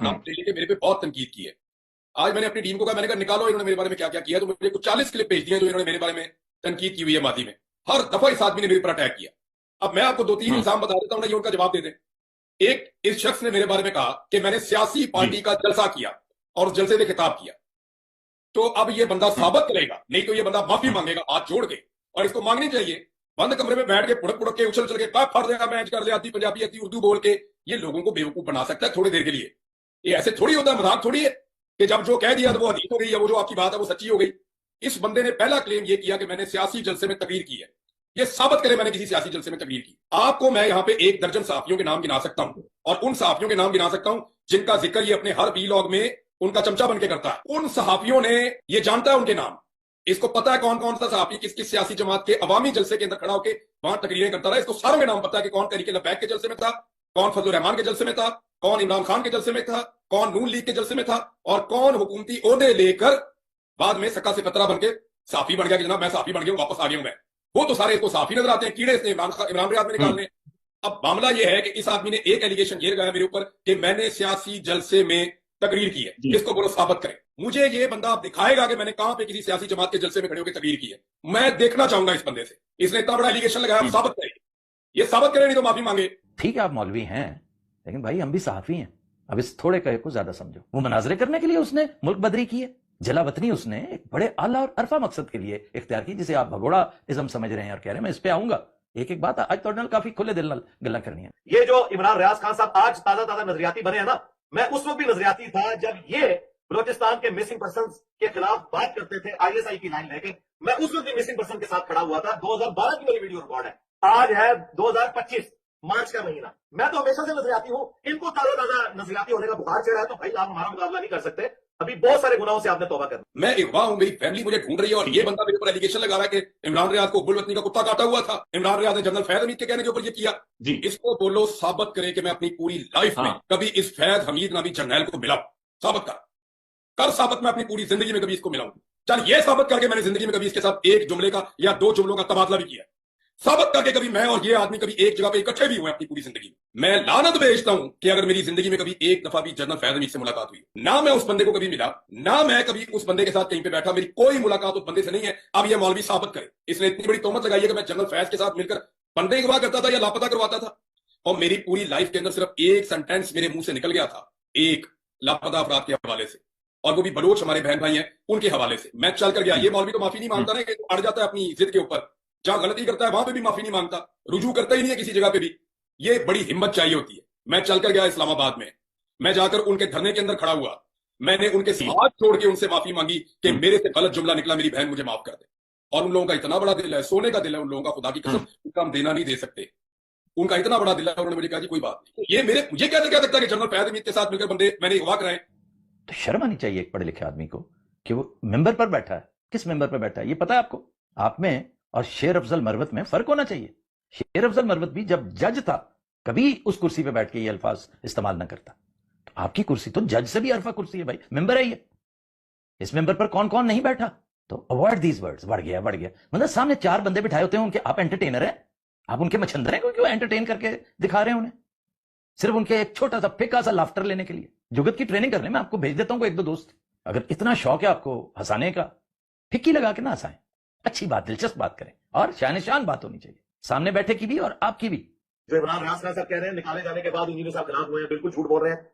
नाम लेके मेरे पे बहुत तनकीद की है। आज मैंने अपनी टीम को कहा, मैंने कहा निकालो इन्होंने मेरे बारे में क्या क्या किया, तो मुझे कुछ 40 क्लिप भेज दिए जो इन्होंने मेरे बारे में तनकीद की हुई है माजी में। हर दफा इस आदमी ने मेरे पर अटैक किया। अब मैं आपको 2-3 इल्जाम बता देता हूं ना, ये उनका जवाब दे दें। एक, इस शख्स ने मेरे बारे में कहा कि मैंने सियासी पार्टी का जलसा किया और उस जलसे में खिताब किया। तो अब ये बंदा साबित करेगा, नहीं तो ये बंदा माफी मांगेगा हाथ जोड़ के, और इसको मांगनी चाहिए। बंद कमरे में बैठ के पुड़क पुड़क के उछल चल के कब फट देगा मैच कर ले, आती पंजाबी आती उर्दू बोल के ये लोगों को बेवकूफ बना सकता है थोड़ी देर के लिए। ये ऐसे थोड़ी होता है, मजाक थोड़ी है कि जब जो कह दिया तो वो हदीस हो गई, या वो जो आपकी बात है वो सच्ची हो गई। इस बंदे ने पहला क्लेम ये किया कि मैंने सियासी जलसे में तकरीर की है। ये साबित करे मैंने किसी सियासी जलसे में तकरीर की। आपको मैं यहाँ पे 1 दर्जन सहाफियों के नाम गिना सकता हूं, और उन सहाफियों के नाम गिना सकता हूं जिनका जिक्र ये अपने हर वीलॉग में उनका चमचा बन के करता है। उन सहाफियों ने, ये जानता है उनके नाम, इसको पता है कौन कौन सा सहाफी किस किस सियासी जमात के अवामी जलसे के अंदर खड़ा होकर वहां तकरीरें करता रहा। इसको सारों के नाम पता है कि कौन तहरीक लबैक के जलसे में था, कौन फजल रहमान के जलसे में था, कौन इमरान खान के जलसे में था, कौन नून लीग के जलसे में था, और कौन हुकूमती ओहदे लेकर बाद में सक्का से पतरा बन के साफी बन गया कि जनाब मैं साफी बन गया हूं, वापस आ गया हूं मैं। वो तो सारे इसको साफी नजर आते हैं, कीड़े इसने इमरान रियाज में निकालने। अब मामला यह है कि इस आदमी ने एक एलिगेशन ये लगाया मेरे ऊपर कि मैंने सियासी जलसे में तकरीर की है, इसको बोलो साबित करें। मुझे ये बंदा दिखाएगा कि मैंने कहां पे किसी सियासी जमात के जलसे में खड़े होकर तकरीर की है। मैं देखना चाहूंगा इस बंदे से, इसने इतना बड़ा एलिगेशन लगाया, साबित करें। ये साबित करें, नहीं तो माफी मांगे। ठीक है आप मौलवी हैं, लेकिन भाई हम भी सहाफी हैं। अब इस थोड़े कहे को ज्यादा समझो। वो मनाजरे करने के लिए उसने मुल्क बदरी की है, जलावतनी उसने एक बड़े आला और अरफा मकसद के लिए इख्तियार की, जिसे आप भगोड़ा इज्म समझ रहे हैं और कह रहे हैं मैं इस पे आऊंगा। एक एक बात आज तो काफी खुले दिल गल्ला करनी है। ये जो इमरान रियाज खान साहब आज ताजा ताजा नजरियाती बने हैं ना, मैं उस वक्त भी नजरियाती था जब ये बलोचिस्तान के मिसिंग पर्सन के खिलाफ बात करते थे ISI की लाइन लेके। मैं उस वक्त भी मिसिंग पर्सन के साथ खड़ा हुआ था। 2012 की मेरी वीडियो रिकॉर्ड है। आज है 2025 मार्च का महीना। मैं तो हमेशा से नजरियाती हूं, इनको ताजा ताजा नजरियाती होने का बुखार चढ़ा है, तो भाई आप हमारा मुकाबला नहीं कर सकते। अभी बहुत सारे गुनाहों से आपने तौबा करना। मैं अगवा हूं, मेरी फैमिली मुझे ढूंढ रही है, और ये बंदा मेरे ऊपर एलिगेशन लगा रहा है कि इमरान रियाज को गुलवतनी का कुत्ता काटा हुआ था। इमरान रियाज ने जनरल फैज हमीद के कहने के ऊपर ये किया जी। इसको बोलो साबित करे कि मैं अपनी पूरी लाइफ में कभी इस फैज हमीद नामी जर्नैल को मिला। साबित कर साबित मैं अपनी पूरी जिंदगी में कभी इसको मिला हूं। चल ये साबित करके मैंने जिंदगी में कभी इसके साथ एक जुमले का या 2 जुमलों का तबादला भी किया। साबित करके कभी मैं और ये आदमी कभी एक जगह पे इकट्ठे भी हुए अपनी पूरी जिंदगी में। मैं लानत भेजता हूं कि अगर मेरी जिंदगी में कभी एक दफा भी जनरल फैज हमीद से मुलाकात हुई, ना मैं उस बंदे को कभी मिला, ना मैं कभी उस बंदे के साथ कहीं पे बैठा, मेरी कोई मुलाकात उस बंदे से नहीं है। अब ये मौलवी साबित करे। इसने इतनी बड़ी तोहमत लगाई है कि मैं जनरल फैज के साथ मिलकर बंदे अगवा करता था या लापता करवाता था, और मेरी पूरी लाइफ के अंदर सिर्फ एक सेंटेंस मेरे मुंह से निकल गया था, एक लापता अफराद के हवाले से, और वो भी बलोच हमारे बहन भाई हैं उनके हवाले से। मैं चल कर गया। ये मौलवी तो माफी नहीं मांगता ना, कि अड़ जाता है अपनी जिद के ऊपर, जहां गलती करता है वहां पे भी माफी नहीं मांगता, रुजू करता ही नहीं है किसी जगह पे भी। ये बड़ी हिम्मत चाहिए होती है। मैं चल कर गया इस्लामाबाद में, मैं जाकर उनके धरने के अंदर खड़ा हुआ, मैंने उनके हाथ छोड़ के उनसे माफी मांगी कि मेरे से गलत जुमला निकला, मेरी बहन मुझे माफ कर दे। और उन लोगों का इतना बड़ा दिल है, सोने का दिल है उन लोगों का, खुदा की कसम उनका हम देना नहीं दे सकते। उनका इतना बड़ा दिल है, उन्होंने मुझे कहा जी कोई बात नहीं। ये मेरे मुझे कैसे क्या सकता है कि जनरल फैज हमीद के साथ मिलकर बंदे मैंने अगवा कराए। तो शर्म आनी चाहिए एक पढ़े लिखे आदमी को कि वो मेंबर पर बैठा है। किस मेंबर पर बैठा है ये पता है आपको? आप में और शेर अफजल मरवत में फर्क होना चाहिए। शेर अफजल मरवत भी जब जज था कभी उस कुर्सी पे बैठ के ये अल्फाज इस्तेमाल ना करता। तो आपकी कुर्सी तो जज से भी अरफा कुर्सी है भाई, मेंबर है ये। इस मेंबर पर कौन कौन नहीं बैठा? तो अवॉइड दीज वर्ड्स। बढ़ गया मतलब सामने 4 बंदे बिठाए होते हैं उनके, आप एंटरटेनर हैं, आप उनके मछंदर हैं क्योंकि वो एंटरटेन करके दिखा रहे हैं उन्हें, सिर्फ उनके एक छोटा सा फिक्का सा लाफ्टर लेने के लिए। जुगत की ट्रेनिंग करने में आपको भेज देता हूं 1-2 दोस्त, अगर इतना शौक है आपको हंसाने का, फिक्की लगा के ना हंसाएं, अच्छी बात दिलचस्प बात करें, और शान बात होनी चाहिए सामने बैठे की भी और आपकी भी। जो इमरान रियाज खान साहब कह रहे हैं निकाले जाने के बाद इंजीनियर साहब खिलाफ हुए हैं, बिल्कुल झूठ बोल रहे हैं।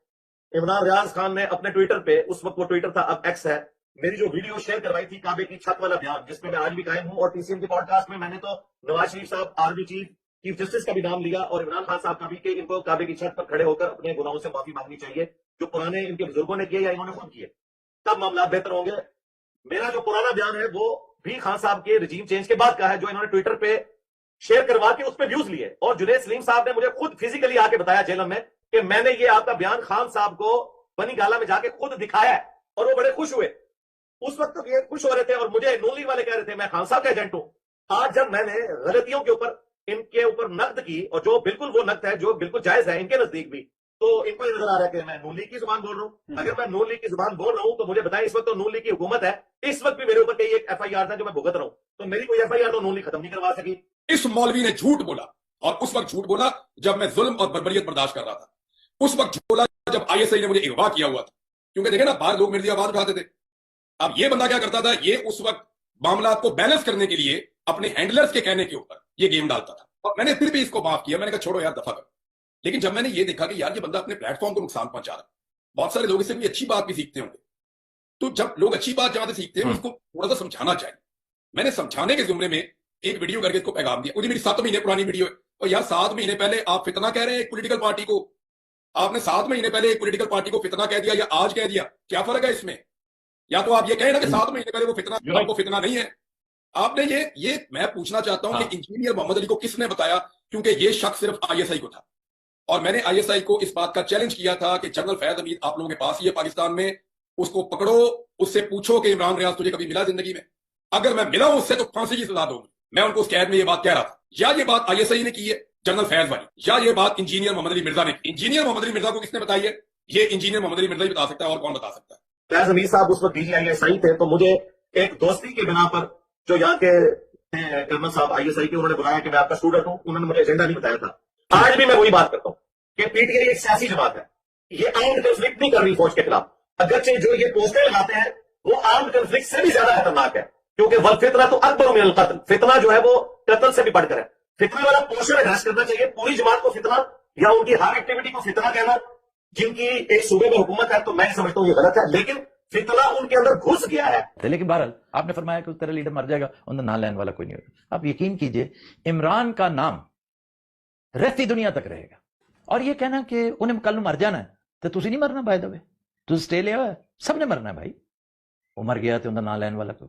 इमरान रियाज खान ने अपने ट्विटर पे, उस वक्त वो ट्विटर था अब एक्स है, मेरी जो वीडियो शेयर करवाई थी काबे की छत वाला बयान, जिसमें मैं आज भी कायम हूं, और TCM के पॉडकास्ट में मैंने तो नवाज शरीफ साहब, आर्मी चीफ जस्टिस का भी नाम लिया, और इमरान खान साहब का भी, कि इनको काबे की छत पर खड़े होकर अपने गुनाहों से माफी मांगनी चाहिए जो पुराने इनके बुजुर्गों ने किए या इन्होंने खुद किए, तब मामला बेहतर होंगे। मेरा जो पुराना बयान है वो भी खान साहब के रजीम चेंज के बाद का है, जो इन्होंने ट्विटर पे शेयर करवा के उस पर व्यूज लिए, और जुनैद सलीम साहब ने मुझे खुद फिजिकली आके बताया जेल में कि मैंने ये आपका बयान खान साहब को बनी गाला में जाके खुद दिखाया है, और वो बड़े खुश हुए। उस वक्त तो ये खुश हो रहे थे, और मुझे नून लीग वाले कह रहे थे मैं खान साहब का एजेंट हूं। आज जब मैंने गलतियों के ऊपर इनके ऊपर नक्द की, और जो बिल्कुल वो नक्द है जो बिल्कुल जायज है इनके नजदीक भी, तो इनको ये नजर आ रहा है कि मैं नून लीग की जुबान बोल रहा हूं। अगर मैं नून लीग की जुबान बोल रहा हूं तो मुझे बताएं, इस वक्त तो नून लीग की हुकूमत है, इस वक्त भी मेरे ऊपर कई एक FIR था जो मैं भुगत रहा हूं, तो मेरी कोई FIR तो नून लीग खत्म नहीं करवा सकी। इस मौलवी ने झूठ बोला, और उस वक्त झूठ बोला जब मैं जुल्म और बर्बरियत बर्दाश्त कर रहा था। उस वक्त झोला जब आईएसआई ने मुझे अगवा किया हुआ था, क्योंकि देखे ना बाहर लोग मेरी आवाज उठाते थे। अब ये बंदा क्या करता था, ये उस वक्त मामला को बैलेंस करने के लिए अपने हैंडलर्स के कहने के ऊपर ये गेम डालता था, और मैंने फिर भी इसको माफ किया। मैंने कहा छोड़ो यार, दफा कर। लेकिन जब मैंने ये देखा कि यार ये बंदा अपने प्लेटफॉर्म को नुकसान पहुंचा रहा है, बहुत सारे लोग इससे कोई अच्छी बात भी सीखते होंगे, तो जब लोग अच्छी बात जहां से सीखते हैं उसको थोड़ा सा समझाना चाहिए। मैंने समझाने के जुमरे में एक वीडियो करके इसको पैगाम दिया। मुझे मेरी 7 महीने पुरानी वीडियो है, और यार 7 महीने पहले आप फितना कह रहे हैं एक पॉलिटिकल पार्टी को, आपने 7 महीने पहले एक पॉलिटिकल पार्टी को फितना कह दिया या आज कह दिया, क्या फर्क है इसमें? या तो आप ये कहें ना कि 7 महीने पहले वो फितना, आपको फितना नहीं है। आपने ये मैं पूछना चाहता हूं कि इंजीनियर मोहम्मद अली को किसने बताया, क्योंकि ये शक सिर्फ आईएसआई को था, और मैंने आईएसआई को इस बात का चैलेंज किया था कि जनरल फैज हमीद आप लोगों के पास ही है पाकिस्तान में, उसको पकड़ो, उससे पूछो कि इमरान रियाज तुझे कभी मिला जिंदगी में? अगर मैं मिला हूं उससे तो फांसी की सजा दूंगा। मैं उनको उस कैद में ये बात कह रहा था। या ये बात आईएसआई ने की है जनरल फैज वाली, या ये बात इंजीनियर मोहम्मद अली मिर्जा ने की। इंजीनियर मोहम्मद अली मिर्जा को किसने बताई है? ये इंजीनियर मोहम्मद अली मिर्जा ही बता सकता है, और कौन बता सकता है? फैज हमीद साहब उस वक्त DGISI थे, तो मुझे एक दोस्ती के बिना पर जो यहाँ के कर्नल साहब ISI के, उन्होंने बुलाया कि मैं आपका स्टूडेंट हूं, उन्होंने मुझे एजेंडा नहीं बताया था। आज भी मैं वही बात करता हूं कि PTI एक सियासी जमात है, ये आर्म्ड कंफ्लिक्ट नहीं कर रही फौज के खिलाफ। अगरचे जो ये पोस्टर लगाते हैं वो आर्म्ड कंफ्लिक्ट से भी ज्यादा खतरनाक है, क्योंकि वल फितना तो अकबर मिनल कत्ल, फितना जो है वो कत्ल से भी बढ़कर है। फितना वाला पोस्टर एड्रेस करना चाहिए, पूरी जमात को फितना या उनकी हर एक्टिविटी को फितना कहना, जिनकी एक सूबे में हुकूमत है, तो मैं समझता हूं ये गलत है, लेकिन फितना उनके अंदर घुस गया है। लेकिन बहरहाल आपने फरमाया कि तेरा लीडर मर जाएगा, उनका नाम लेने वाला कोई नहीं होगा। आप यकीन कीजिए इमरान का नाम रहती दुनिया तक रहेगा। और ये कहना कि उन्हें कल मर जाना है, तो तुसी नहीं मरना, बाय द वे तुझ स्टे लिया है, सबने मरना है भाई। वो मर गया तो उनका नाम लेने वाला को।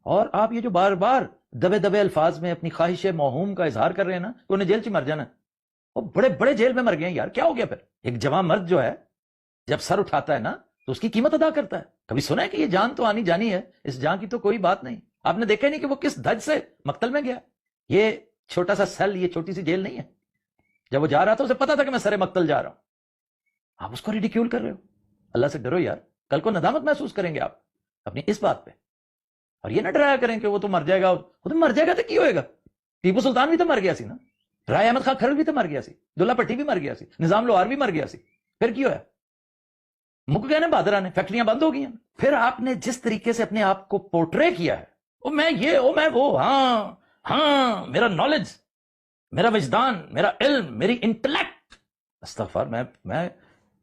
और आप ये जो बार बार दबे दबे अल्फाज में अपनी ख्वाहिश मौहूम का इजहार कर रहे हैं ना कि उन्हें जेल से मर जाना, वो बड़े बड़े जेल में मर गए हैं यार, क्या हो गया फिर? एक जवां मर्द जो है जब सर उठाता है ना तो उसकी कीमत अदा करता है। कभी सुना है कि ये जान तो आनी जानी है, इस जान की तो कोई बात नहीं। आपने देखा ही नहीं कि वो किस धज से मक्तल में गया। ये छोटा सा सेल, ये छोटी सी जेल नहीं है। जब वो जा रहा था उसे पता था कि मैं सरे मक्तल जा रहा हूं, आप उसको रिडिक्यूल कर रहे हो। अल्लाह से डरो यार, कल को नदामत महसूस करेंगे आप अपनी इस बात पे। और ये ना डराया करें कि वो तो मर जाएगा, वो तो मर जाएगा तो क्यों होएगा? टीपू सुल्तान भी तो मर गया सी ना, राय अहमद खान खरल भी तो मर गया सी, दुल्ला भट्टी भी मर गया सी, निजाम लोहार भी मर गया सी, फिर क्यों है? मुक गए ना बहादुरा ने, फैक्ट्रियां बंद हो गई हैं। फिर आपने जिस तरीके से अपने आप को पोर्ट्रे किया है, ओ मैं ये, ओ मैं वो, हाँ मेरा नॉलेज, मेरा विजदान, मेरा इल्म, मेरी इंटेलेक्ट, अस्तगफर,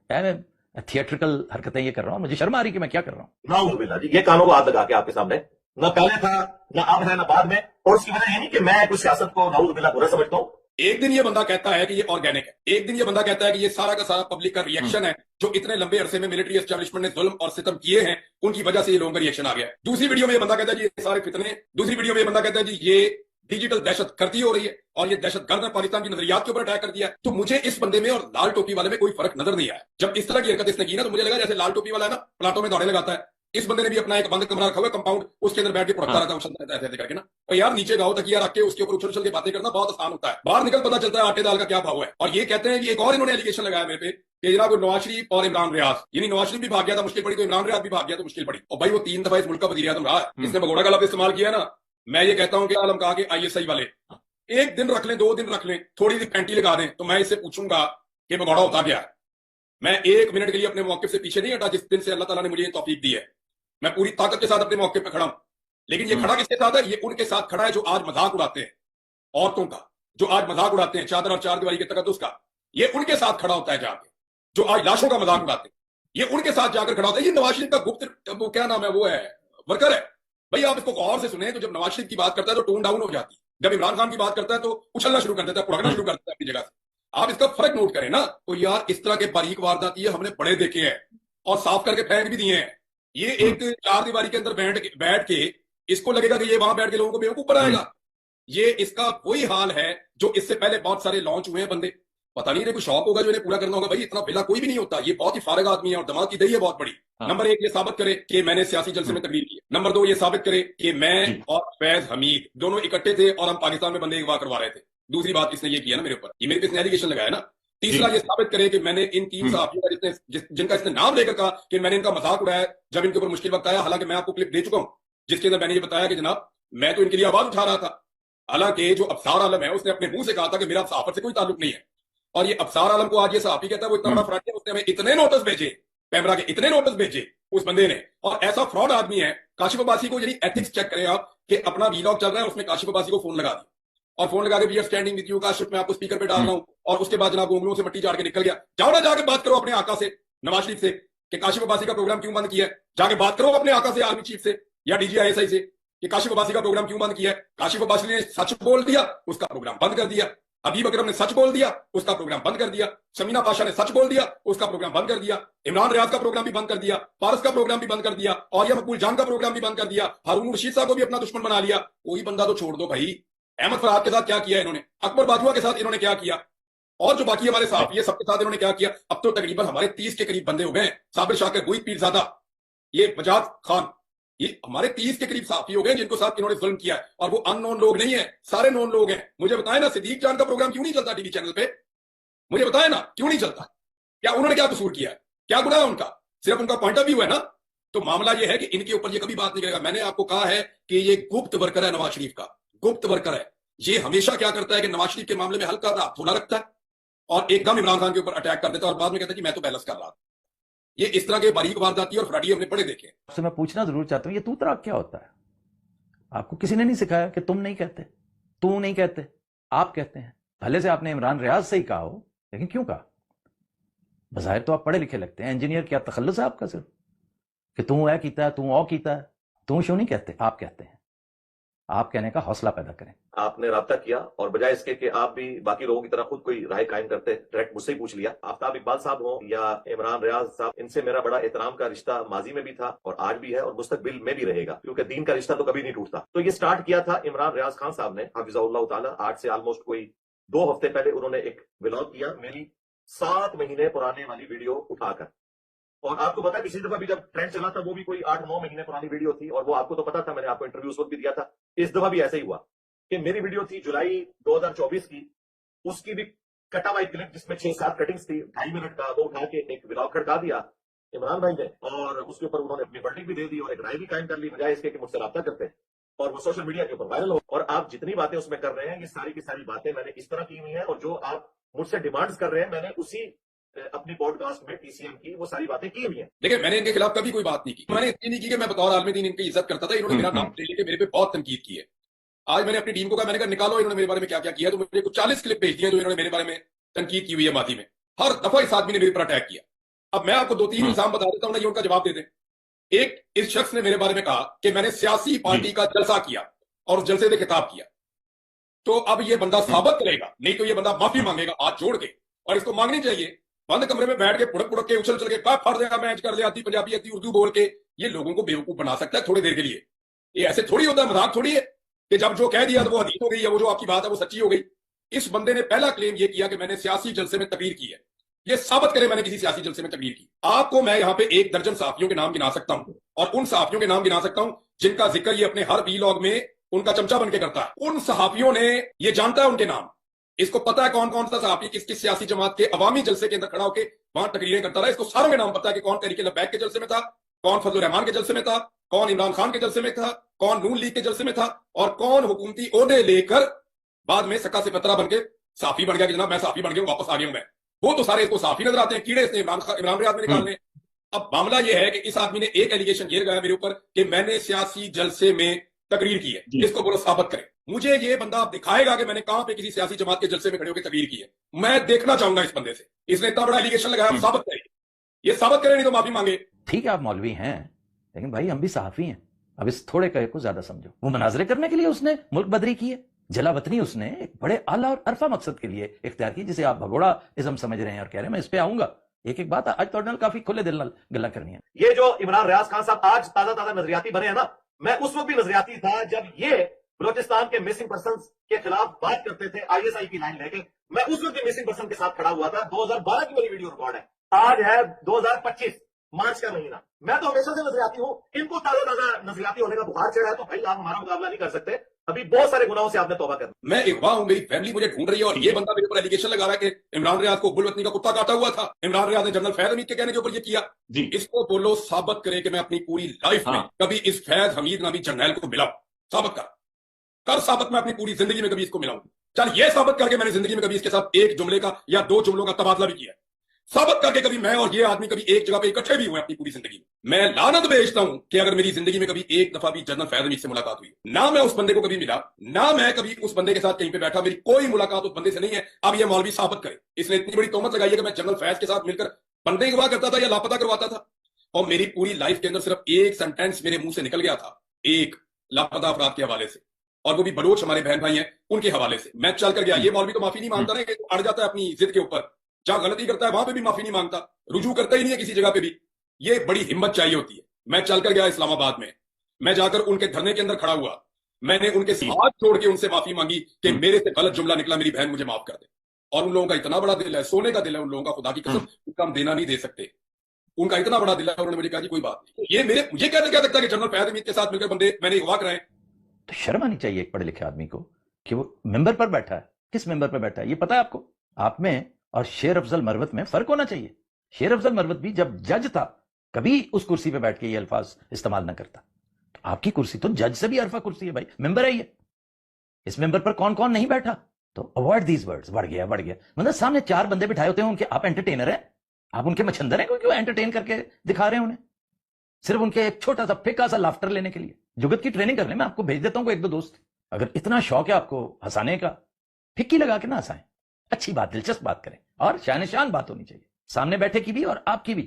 मैं थिएट्रिकल हरकतें ये कर रहा हूं, मुझे शर्म आ रही कि मैं क्या कर रहा हूं। नाउजुबिल्लाह जी, ये कानों को हाथ लगा के आपके सामने, ना पहले था ना अब है ना बाद में। और उसकी वजह ये नहीं कि मैं कुछ सियासत को नाउजुबिल्लाह बुरा समझता हूं। एक दिन ये बंदा कहता है कि ये ऑर्गेनिक है, एक दिन ये बंदा कहता है कि ये सारा का सारा पब्लिक का रिएक्शन है, जो इतने लंबे अरसे में मिलिट्री एस्टैब्लिशमेंट ने जुल्म और सितम किए हैं, उनकी वजह से ये लोगों का रिएक्शन आ गया है। दूसरी वीडियो में ये बंदा कहता है जी ये सारे फितने, दूसरी वीडियो में ये बंदा कहता है जी ये डिजिटल दहशत गर्दी हो रही है, और ये दहशत गर्द ने पाकिस्तान की नजरियात के ऊपर अटैक कर दिया है। तो मुझे इस बंदे में और लाल टोपी वाले में कोई फर्क नजर नहीं आया। जब इस तरह की हरकत इसने की ना, तो मुझे लगा जैसे लाल टोपी वाला है ना प्लाटों में दौड़े लगाता है, इस बंदे ने भी अपना एक बंद कमरा रखा हुआ कंपाउंड, उसके अंदर बैठ के पढ़ता रहता है, उछलता रहता है ऐसे करके ना। और यार नीचे गाओ तकिया रख के उसके ऊपर उछल उछल के बातें करना बहुत आसान होता है, बाहर निकल पता चलता है आटे दाल का क्या भाव है। और ये कहते हैं कि एक और इन्होंने एलिगेशन लगाया मेरे पे कि जनाब नवाज शरीफ और इमरान रियाज, यानी नवाज शरीफ भी भाग गया था मुश्किल पड़ी, तो इमरान रियाज भी भाग गया तो मुश्किल पड़ी। और भाई वो 3 दफा इस मुल्क का वजीर आज़म रहा है, इसने भगोड़ा का लफ्ज इस्तेमाल किया ना। मैं ये कहता हूं कि आलम कहा कि ISI वाले एक दिन रख लें, 2 दिन रख लें, थोड़ी सी फैंटी लगा दें, तो मैं इससे पूछूंगा कि भगोड़ा होता क्या है। मैं 1 मिनट के लिए अपने मौके से पीछे नहीं हटा जिस दिन से अल्लाह ताला ने मुझे ये तौफीक दी है। मैं पूरी ताकत के साथ अपने मौके पे खड़ा हूं, लेकिन ये खड़ा किसके साथ है? ये उनके साथ खड़ा है जो आज मजाक उड़ाते हैं औरतों का, जो आज मजाक उड़ाते हैं चादर और चार दीवारी के तकद्दुस का। ये उनके साथ खड़ा होता है जाके, जो आज लाशों का मजाक उड़ाते हैं, ये उनके साथ जाकर खड़ा होता है। ये नवाज शरीफ का गुप्त, वो क्या नाम है, वो है वर्कर है भाई। आप इसको गौर से सुने तो जब नवाज शरीफ की बात करता है तो टोन डाउन हो जाती है, जब इमरान खान की बात करता है तो उछलना शुरू कर देता है, पुड़कना शुरू कर देता है अपनी जगह से। आप इसका फर्क नोट करें ना, तो यार इस तरह के बारीक वारदात ये हमने बड़े देखे हैं और साफ करके फेंक भी दिए हैं। ये एक 4 दीवारी के अंदर बैठ के इसको लगेगा कि ये वहां बैठ के लोगों को बेवकूफ बनाएगा। ये इसका वही हाल है जो इससे पहले बहुत सारे लॉन्च हुए हैं बंदे, पता नहीं कोई शौक होगा जो इन्हें पूरा करना होगा। भाई इतना बेला कोई भी नहीं होता, ये बहुत ही फारग आदमी है और दिमाग की दही है बहुत बड़ी। नंबर 1 ये साबित करे कि मैंने सियासी जलसे में तकरीर की। नंबर 2 ये साबित करे कि मैं और फैज हमीद दोनों इकट्ठे थे और हम पाकिस्तान में बंदे अगवा करवा रहे थे। दूसरी बात इसने ये किया ना मेरे ऊपर, ये मेरे पे इसने एलिगेशन लगाया ना। तीसरा ये साबित करे कि मैंने इन 3 सहाफियों का जिनका इसने नाम लेकर कहा कि मैंने इनका मजाक उड़ाया जब इनके ऊपर मुश्किल वक्त आया। हालांकि मैं आपको क्लिप दे चुका हूं जिसके अंदर मैंने ये बताया कि जनाब मैं तो इनके लिए आवाज उठा रहा था। हालांकि जो अफसार आलम है उसने अपने मुंह से कहा था कि मेरा सहाफत से कोई ताल्लुक नहीं है। और ये अफसार आलम को आज ये सहाफी कहता है वो इतना बड़ा फ्रॉड है, उसने हमें इतने नोटिस भेजे, पैमरा के इतने नोटिस भेजे उस बंदे ने, और ऐसा फ्रॉड आदमी है। काशिफ अब्बासी को यानी एथिक्स चेक करें आप कि अपना वीलॉग चल रहा है, उसने काशिफ अब्बासी को फोन लगा दिया और फोन लगा के we are standing with you Kashif, मैं आपको स्पीकर पे डाल रहा हूं, और उसके बाद जनाब उंगलियों से मट्टी झाड़ के निकल गया। जाओ ना जाके बात करो अपने आका से, नवाज शरीफ से, कि काशिफ अब्बासी का प्रोग्राम क्यों बंद किया है। जाके बात करो अपने आका से, आर्मी चीफ से या DGI से, कि काशिफ अब्बासी का प्रोग्राम क्यों बंद किया है। काशिफ अब्बासी ने सच बोल दिया, उसका प्रोग्राम बंद कर दिया। हबीब अकरम ने सच बोल दिया, उसका प्रोग्राम बंद कर दिया। शमीना पाशा ने सच बोल दिया, उसका प्रोग्राम बंद कर दिया। इमरान रियाज का प्रोग्राम भी बंद कर दिया, पारस का प्रोग्राम भी बंद कर दिया, और या मकबूल जान का प्रोग्राम भी बंद कर दिया। हारून रशीद साहब को भी अपना दुश्मन बना लिया। कोई बंदा तो छोड़ दो भाई। अहमद फराद के साथ क्या किया इन्होंने, अकबर बाजुआ के साथ इन्होंने क्या किया, और जो बाकी हमारे साहब ये सबके साथ इन्होंने क्या किया। अब तो तकरीबन हमारे 30 के करीब बंदे हो गए हैं। साबिर शाकिर, गुई पीरजादा, ये बजाज खान, ये हमारे 30 के करीब साफी हो गए जिनको साथ इन्होंने जुल्म किया है, और वो अननोन लोग नहीं है, सारे नोन लोग हैं। मुझे बताएं ना, सिद्दीक जान का प्रोग्राम क्यों नहीं चलता टीवी चैनल पे, मुझे बताएं ना क्यों नहीं चलता। क्या उन्होंने क्या कसूर किया है, क्या गुनाह है उनका, सिर्फ उनका पॉइंट ऑफ व्यू है ना। तो मामला ये है कि इनके ऊपर ये कभी बात नहीं करेगा। मैंने आपको कहा है कि ये गुप्त वर्कर है नवाज शरीफ का, गुप्त वर्कर है। ये हमेशा क्या करता है कि नवाज शरीफ के मामले में हल्का सा थोड़ा रखता है और एकदम इमरान खान के ऊपर अटैक कर देता है, और बाद में कहता है कि मैं तो बैलेंस कर रहा था। ये इस तरह के बारीक वारदाती और फ्रॉडी हमने बड़े देखे। आपसे मैं पूछना जरूर चाहता हूं, ये तू तराक क्या होता है? आपको किसी ने नहीं सिखाया कि तुम नहीं कहते, तू नहीं कहते, आप कहते हैं। भले से आपने इमरान रियाज से ही कहा हो, लेकिन क्यों कहा? बज़ाहिर तो आप पढ़े लिखे लगते हैं, इंजीनियर, क्या तखल्लुस है आपका सिर्फ कि तू है कीता है, तू औ कीता है? तू क्यों नहीं कहते, आप कहते हैं। आप कहने का हौसला पैदा करें। आपने राब्ता किया, और बजाय इसके कि आप भी बाकी लोगों की तरह खुद कोई राय कायम करते, डायरेक्ट मुझसे ही पूछ लिया। आफ्ताब इकबाल साहब हो या इमरान रियाज साहब, इनसे मेरा बड़ा एहतराम का रिश्ता माजी में भी था और आज भी है और मुस्तकबिल में भी रहेगा, क्योंकि दीन का रिश्ता तो कभी नहीं टूटता। तो ये स्टार्ट किया था इमरान रियाज खान साहब ने, हाफिज़हुल्लाह ताला। आज से ऑलमोस्ट कोई 2 हफ्ते पहले उन्होंने एक व्लॉग किया, मेरी 7 महीने पुराने वाली वीडियो उठाकर। और आपको पता है पिछली दफा भी जब ट्रेंड चला था वो भी कोई 8-9 महीने पुरानी वीडियो थी, और वो आपको तो पता था, मैंने आपको इंटरव्यू उस वक्त भी दिया था। इस दफा भी ऐसे ही हुआ कि मेरी वीडियो थी जुलाई 2024 की, उसकी भी कटा हुआ क्लिप जिसमें 6-7 कटिंग्स थी, 2.5 मिनट का, वो उठा के एक व्लॉग खड़का दिया इमरान भाई ने, और उसके ऊपर उन्होंने अपनी वर्डिंग भी दे दी और एक राय भी कायम कर ली, बजाय इसके कि मुझसे राब्ता करते हैं। और वो सोशल मीडिया के ऊपर वायरल हो। और आप जितनी बातें उसमें कर रहे हैं, ये सारी की सारी बातें मैंने इस तरह की हुई हैं, और जो आप मुझसे डिमांड्स कर रहे हैं मैंने उसी अपनी पॉडकास्ट में TCM की वो सारी बातें की हुई हैं। लेकिन मैंने इनके खिलाफ कभी कोई बात नहीं की। मैंने इतनी नहीं की कि मैं बतौर आलमी दीन इनकी इज्जत करता था। इन्होंने मेरा नाम ले लेके मेरे पे बहुत तनकीद की है। आज मैंने अपनी टीम को कहा, मैंने कहा निकालो इन्होंने मेरे बारे में क्या क्या किया। तो मुझे कुछ 40 क्लिप भेज दिए जो इन्होंने मेरे बारे में तनकीद की हुई है मादी में। हर दफा इस आदमी ने मेरे पर अटैक किया। अब मैं आपको 2-3 इल्जाम बता देता हूं ना, ये उनका जवाब दे दें। एक, इस शख्स ने मेरे बारे में कहा कि मैंने सियासी पार्टी का जलसा किया और उस जलसे में खिताब किया। तो अब ये बंदा साबित करेगा, नहीं तो ये बंदा माफी मांगेगा हाथ जोड़ के, और इसको मांगनी चाहिए। बंद कमरे में बैठ के पुड़क पुड़क के उछल चल के का फर्ज है मैच कर ले, आती पंजाबी आती उर्दू बोल के ये लोगों को बेवकूफ बना सकता है थोड़ी देर के लिए। ये ऐसे थोड़ी होता है, मजाक थोड़ी है कि जब जो कह दिया तो वो हदीस हो गई है, वो जो आपकी बात है वो सच्ची हो गई। इस बंदे ने पहला क्लेम ये किया कि मैंने सियासी जलसे में तकरीर की है। ये साबित करे मैंने किसी सियासी जलसे में तकरीर की। आपको मैं यहाँ पे 1 दर्जन सहाफियों के नाम गिना सकता हूं, और उन सहाफियों के नाम गिना सकता हूं जिनका जिक्र ये अपने हर वीलॉग में उनका चमचा बन के करता है। उन सहाफियों ने, ये जानता है उनके नाम, इसको पता है कौन कौन सा सहाफी किस किस सियासी जमात के अवामी जलसे के अंदर खड़ा होकर वहां तकरीरें करता रहा। इसको सारों के नाम पता है कि कौन तहरीक लब्बैक के जलसे में था, कौन फजल रहमान के जलसे में था, कौन इमरान खान के जलसे में था, कौन नून लीग के जलसे में था, और कौन हुकूमती ओहदे लेकर बाद में सक्का से पतरा बन के साफी बन गया कि जनाब मैं साफी बन गया हूं, वापस आ गया हूं मैं। वो तो सारे इसको साफी नजर आते हैं, कीड़े इसने इमरान रियाज में निकालने। अब मामला यह है कि इस आदमी ने एक एलिगेशन ये लगाया मेरे ऊपर कि मैंने सियासी जलसे में तकरीर की है, इसको बोलो साबित करें। मुझे ये बंदा दिखाएगा कि मैंने कहां पे किसी सियासी जमात के जलसे में खड़े होकर तकरीर की है, मैं देखना चाहूंगा इस बंदे से। इसने इतना बड़ा एलिगेशन लगाया, साबित करें, ये साबित करें, नहीं तो माफी मांगे। ठीक है आप मौलवी हैं, लेकिन भाई हम भी सहाफी हैं। अब इस थोड़े कहे को ज्यादा समझो। वो मनाजरे करने के लिए उसने मुल्क बदरी की है, जलावतनी उसने एक बड़े आला और अरफा मकसद के लिए इख्तियार की, जिसे आप भगोड़ा इज्म समझ रहे हैं और कह रहे हैं मैं इस पे आऊंगा। एक एक बात आज तो काफी खुले दिल गल्ला करनी है। ये जो इमरान रियाज खान साहब आज ताजा नजरियाती बने हैं ना, मैं उस वक्त भी नजरियाती था जब ये बलोचिस्तान के मिसिंग पर्सन के खिलाफ बात करते थे ISI की लाइन लेके। मैं उस वक्त भी मिसिंग पर्सन के साथ खड़ा हुआ था। 2012 की मेरी वीडियो रिकॉर्ड है, आज है 2025 मार्च का महीना। मैं तो हमेशा से नजरियाती हूं, इनको ताजा नजरियाती होने का बुखार चढ़ा है, तो भाई आप हमारा मुकाबला नहीं कर सकते। अभी बहुत सारे गुनाहों से आपने तौबा करना। मैं अगवा हूं, मेरी फैमिली मुझे ढूंढ रही है, और ये बंदा मेरे ऊपर एलिगेशन लगा रहा है कि इमरान रियाज को गुलवतनी का कुत्ता काटा हुआ था। इमरान रियाज ने जनरल फैज हमीद के कहने के ऊपर ये किया। इसको बोलो साबित करे कि मैं अपनी पूरी लाइफ में कभी इस फैज हमीद नामी जर्नैल को मिला हूं। साबित कर साबित, मैं अपनी पूरी जिंदगी में कभी इसको मिला हूं। चल ये साबित करके मैंने जिंदगी में कभी इसके साथ एक जुमले का या दो जुमलों का तबादला भी किया है। साबित करके कभी मैं और ये आदमी कभी एक जगह पे इकट्ठे भी हुए अपनी पूरी जिंदगी में। मैं लानत भेजता हूं कि अगर मेरी जिंदगी में कभी एक दफा भी जनरल फैज हमीद से मुलाकात हुई, ना मैं उस बंदे को कभी मिला, ना मैं कभी उस बंदे के साथ कहीं पे बैठा, मेरी कोई मुलाकात उस बंदे से नहीं है। अब ये मौलवी साबित करे। इसने इतनी बड़ी तोहमत लगाई है कि मैं जनरल फैज के साथ मिलकर बंदे गवाह करता था या लापता करवाता था, और मेरी पूरी लाइफ के अंदर सिर्फ एक सेंटेंस मेरे मुंह से निकल गया था, एक लापता अफराद के हवाले से, और वो भी बलोच हमारे बहन भाई हैं उनके हवाले से। मैं चल कर गया। ये मौलवी तो माफी नहीं मांगता ना, कि अड़ जाता है अपनी जिद के ऊपर, जहां गलती करता है वहां पे भी माफी नहीं मांगता, रुजू करता ही नहीं है किसी जगह पे भी। ये बड़ी हिम्मत चाहिए होती है। मैं चल कर गया इस्लामाबाद में, मैं जाकर उनके धरने के अंदर खड़ा हुआ, मैंने उनके हाथ जोड़ के उनसे माफी मांगी कि मेरे से गलत जुमला निकला, मेरी बहन मुझे माफ कर दे। और उन लोगों का इतना बड़ा दिल है, सोने का दिल है उन लोगों का, खुदा की कसम, उनका हम देना नहीं दे सकते। उनका इतना बड़ा दिल है, उन्होंने मुझे कहा कि कोई बात नहीं। ये मुझे क्या लगता है कि जनरल फैज हमीद के साथ मिलकर बंदे मैंने अगवा कराए। तो शर्म आनी चाहिए एक पढ़े लिखे आदमी को कि वो मेंबर पर बैठा है। किस मेंबर पर बैठा है ये पता है आपको? आप में और शेर अफजल मरवत में फर्क होना चाहिए। शेर अफजल मरवत भी जब जज था कभी उस कुर्सी पे बैठ के ये अल्फाज इस्तेमाल ना करता। तो आपकी कुर्सी तो जज से भी अरफा कुर्सी है भाई, मेंबर है ये। इस मेंबर पर कौन कौन नहीं बैठा? तो अवॉइड दीज वर्ड्स। बढ़ गया मतलब सामने चार बंदे बिठाए होते हैं उनके, आप एंटरटेनर हैं, आप उनके मछंदर हैं क्योंकि वो एंटरटेन करके दिखा रहे हैं उन्हें, सिर्फ उनके एक छोटा सा फिक्का सा लाफ्टर लेने के लिए। जुगत की ट्रेनिंग करने में आपको भेज देता हूं एक दो दोस्त, अगर इतना शौक है आपको हंसाने का, फिक्की लगा के ना हंसाएं, अच्छी बात दिलचस्प बात करें, और शान बात होनी चाहिए सामने बैठे की भी और आपकी भी।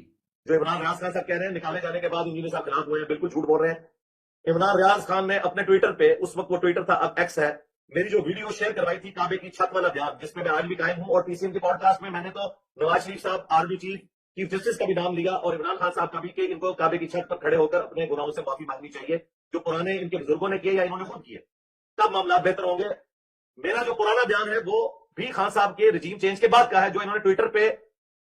जो इमरान रियाज खान साहब कह रहे हैं निकाले जाने के बाद इंजीनियर साहब खिलाफ हुए हैं, बिल्कुल झूठ बोल रहे हैं। इमरान रियाज खान ने अपने ट्विटर पे, उस वक्त वो ट्विटर था अब एक्स है, मेरी जो वीडियो शेयर करवाई थी काबे की छत वाला बयान, जिसमें मैं आज भी कायम हूं, और टीसीएन के पॉडकास्ट में मैंने तो नवाज शरीफ साहब, आर्मी चीफ जस्टिस का भी नाम लिया, और इमरान खान साहब का भी, कि इनको काबे की छत पर खड़े होकर अपने गुनाहों से माफी मांगनी चाहिए जो पुराने इनके बुजुर्गों ने किए या इन्होंने खुद किए, तब मामला बेहतर होंगे। मेरा जो पुराना बयान है वो भी खान साहब के रिजीम चेंज के बाद का है, जो इन्होंने ट्विटर पे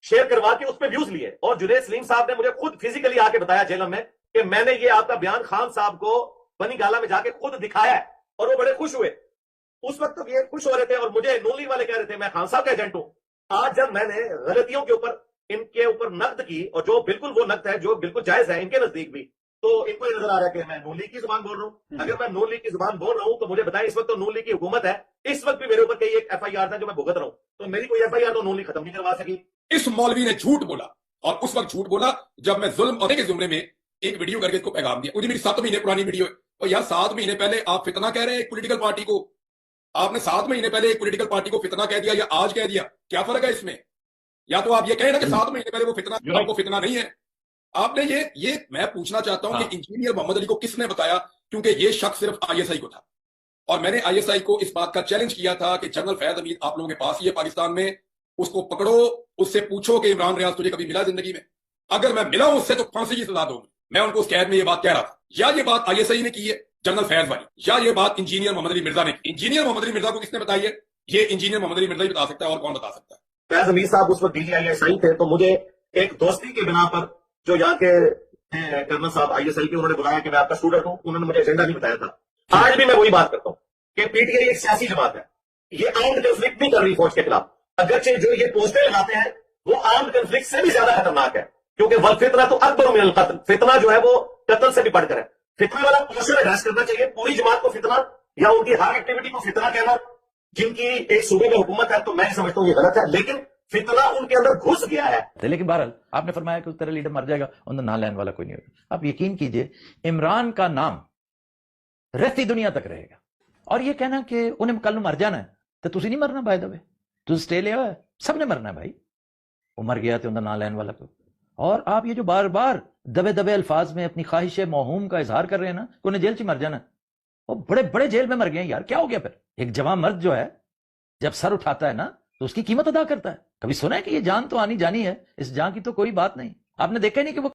शेयर करवा के उस पर व्यूज लिए, और जुनैद सलीम साहब ने मुझे खुद फिजिकली आके बताया जेल में कि मैंने ये आपका बयान खान साहब को बनी गाला में जाके खुद दिखाया है, और वो बड़े खुश हुए। उस वक्त तो ये खुश हो रहे थे और मुझे नून लीग वाले कह रहे थे मैं खान साहब का एजेंट हूं। आज जब मैंने गलतियों के ऊपर, इनके ऊपर नकद की, और जो बिल्कुल वो नकद है जो बिल्कुल जायज है इनके नजदीक भी, तो इनको ये नजर आ रहा है कि मैं नून लीग की जुबान बोल रहा हूं। अगर मैं नून लीग की जुबान बोल रहा हूं तो मुझे बताएं, इस वक्त तो नून लीग की हुकूमत है, इस वक्त भी मेरे ऊपर कई एक एफआईआर था जो मैं भुगत रहा हूं, तो मेरी कोई एफआईआर तो नून लीग खत्म नहीं करवा सकी। इस मौलवी ने झूठ बोला, और उस वक्त झूठ बोला जब मैं जुल्म और के जुमरे में एक वीडियो करके इसको पैगाम दिया। मुझे मेरी 7 महीने पुरानी वीडियो है, और यार 7 महीने पहले आप फितना कह रहे हैं एक पॉलिटिकल पार्टी को, आपने 7 महीने पहले एक पॉलिटिकल पार्टी को फितना कह दिया या आज कह दिया, क्या फर्क है इसमें? या तो आप ये कहें ना कि 7 महीने पहले वो फितना, आपको फितना नहीं है। आपने ये मैं पूछना चाहता हूं कि इंजीनियर मोहम्मद अली को किसने बताया, क्योंकि ये शक सिर्फ आईएसआई को था, और मैंने आईएसआई को इस बात का चैलेंज किया था कि जनरल फैज हमीद आप लोगों के पास ही है पाकिस्तान में, उसको पकड़ो, उससे पूछो कि इमरान रियाज तुझे कभी मिला जिंदगी में? अगर मैं मिला हूं उससे तो फांसी की सजा दूंगा। मैं उनको उस कैद में ये बात कह रहा था, या ये बात आईएसआई ने की है जनरल फैज वाली, या ये बात इंजीनियर मोहम्मद अली मिर्जा ने की। इंजीनियर मोहम्मद अली मिर्जा को किसने बताई है? ये इंजीनियर मोहम्मद अली मिर्जा ही बता सकता है, और कौन बता सकता है? फैज हमीद साहब उस वक्त डीजीआईएसआई थे, तो मुझे एक दोस्ती की बिना पर जो यहाँ के कर्नल साहब आईएसआई के, उन्होंने बुलाया कि मैं आपका स्टूडेंट हूं, उन्होंने मुझे एजेंडा नहीं बताया था। आज भी मैं वही बात करता हूं कि पीटीआई एक सियासी जमात है, ये आर्म्ड कंफ्लिक्ट नहीं कर रही फौज के खिलाफ, अगरचे जो ये पोस्टें लगाते हैं वो आर्म्ड कंफ्लिक्ट से भी ज्यादा खतरनाक है, क्योंकि वल फितना तो अकबर मिनल कत्ल, फितना जो है वो कत्ल से भी बढ़कर है। फितने वाला पोस्टर एड्रेस करना चाहिए, पूरी जमात को फितना या उनकी हर एक्टिविटी को फितना कहना, जिनकी एक सूबे में हुकूमत है, तो मैं समझता हूं ये गलत है, लेकिन फितना उनके अंदर घुस गया है। लेकिन बहरहाल आपने फरमाया कि तेरा लीडर मर जाएगा, उनका ना लेने वाला कोई नहीं होगा। आप यकीन कीजिए इमरान का नाम रहती दुनिया तक रहेगा, और ये कहना कि उन्हें कल मर जाना है, तो तुसी नहीं मरना, बाय द वे तुझे स्टे लिया है, सबने मरना है भाई, वो मर गया तो उनका ना लेने वाला कोई। और आप ये जो बार बार दबे दबे अल्फाज में अपनी ख्वाहिश मौहूम का इजहार कर रहे हैं ना, उन्हें जेल से मर जाना, वो बड़े बड़े जेल में मर गए यार, क्या हो गया फिर? एक जवान मर्द जो है जब सर उठाता है ना तो उसकी कीमत अदा करता है। कभी सुना है कि ये जान तो आनी जानी है, इस जान की तो कोई बात नहीं। आपने देखा ही नहीं कि वो